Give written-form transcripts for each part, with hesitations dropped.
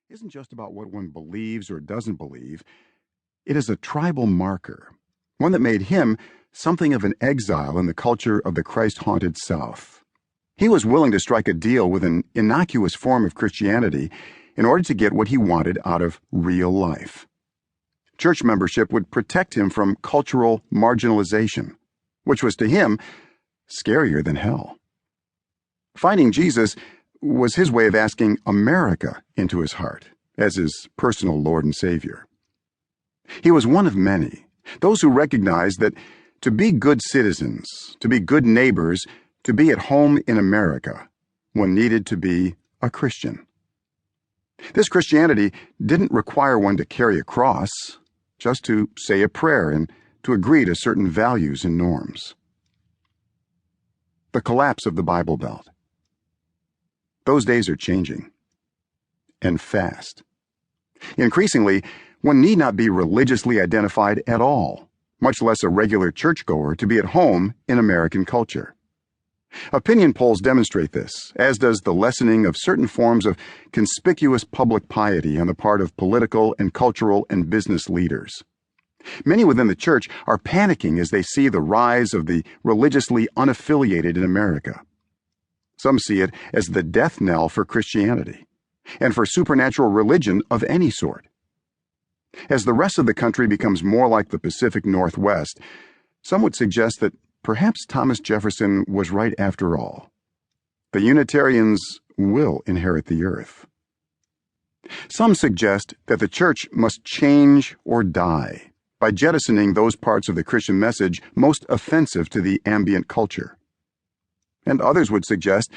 isn't just about what one believes or doesn't believe. It is a tribal marker, one that made him something of an exile in the culture of the Christ-haunted South. He was willing to strike a deal with an innocuous form of Christianity in order to get what he wanted out of real life. Church membership would protect him from cultural marginalization, which was to him scarier than hell. Finding Jesus was his way of asking America into his heart as his personal Lord and Savior. He was one of many, those who recognized that to be good citizens, to be good neighbors, to be at home in America, one needed to be a Christian. This Christianity didn't require one to carry a cross, just to say a prayer and to agree to certain values and norms. The collapse of the Bible Belt. Those days are changing, and fast. Increasingly, one need not be religiously identified at all, much less a regular churchgoer, to be at home in American culture. Opinion polls demonstrate this, as does the lessening of certain forms of conspicuous public piety on the part of political and cultural and business leaders. Many within the church are panicking as they see the rise of the religiously unaffiliated in America. Some see it as the death knell for Christianity and for supernatural religion of any sort. As the rest of the country becomes more like the Pacific Northwest, some would suggest that perhaps Thomas Jefferson was right after all. The Unitarians will inherit the earth. Some suggest that the church must change or die by jettisoning those parts of the Christian message most offensive to the ambient culture. And others would suggest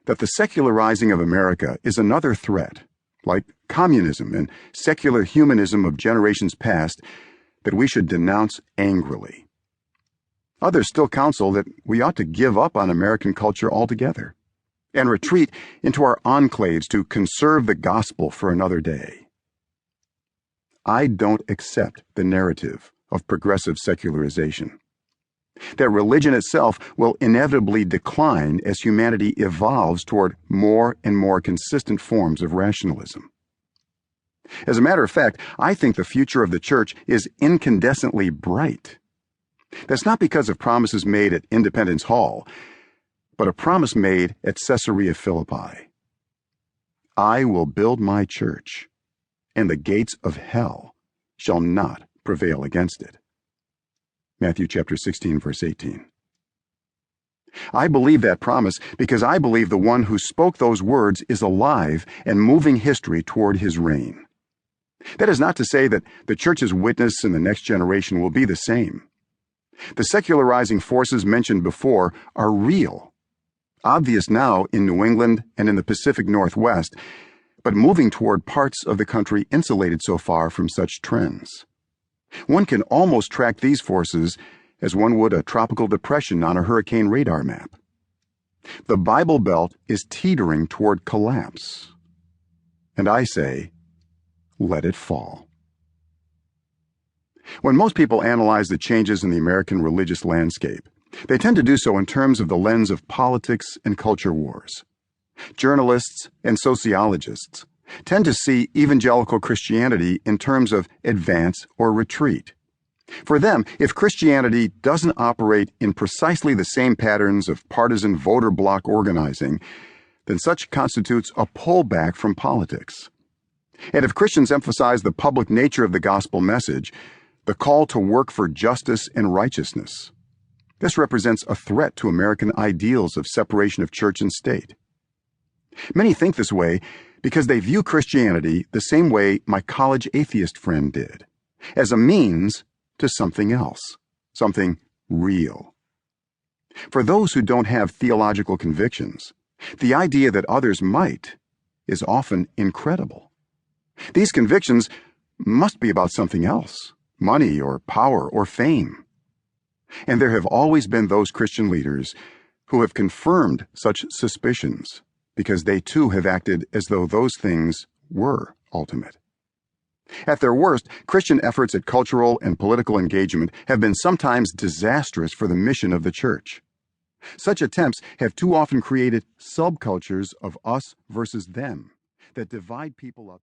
that the secularizing of America is another threat, like communism and secular humanism of generations past, that we should denounce angrily. Others still counsel that we ought to give up on American culture altogether and retreat into our enclaves to conserve the gospel for another day. I don't accept the narrative of progressive secularization, that religion itself will inevitably decline as humanity evolves toward more and more consistent forms of rationalism. As a matter of fact, I think the future of the church is incandescently bright. That's not because of promises made at Independence Hall, but a promise made at Caesarea Philippi. I will build my church, and the gates of hell shall not prevail against it. Matthew chapter 16, verse 18. I believe that promise because I believe the one who spoke those words is alive and moving history toward his reign. That is not to say that the church's witness in the next generation will be the same. The secularizing forces mentioned before are real, obvious now in New England and in the Pacific Northwest, but moving toward parts of the country insulated so far from such trends. One can almost track these forces as one would a tropical depression on a hurricane radar map. The Bible Belt is teetering toward collapse, and I say, let it fall. When most people analyze the changes in the American religious landscape, they tend to do so in terms of the lens of politics and culture wars. Journalists and sociologists tend to see evangelical Christianity in terms of advance or retreat. For them, if Christianity doesn't operate in precisely the same patterns of partisan voter bloc organizing, then such constitutes a pullback from politics. And if Christians emphasize the public nature of the gospel message, the call to work for justice and righteousness, this represents a threat to American ideals of separation of church and state. Many think this way because they view Christianity the same way my college atheist friend did, as a means to something else, something real. For those who don't have theological convictions, the idea that others might is often incredible. These convictions must be about something else, money or power or fame. And there have always been those Christian leaders who have confirmed such suspicions, because they too have acted as though those things were ultimate. At their worst, Christian efforts at cultural and political engagement have been sometimes disastrous for the mission of the church. Such attempts have too often created subcultures of us versus them that divide people up.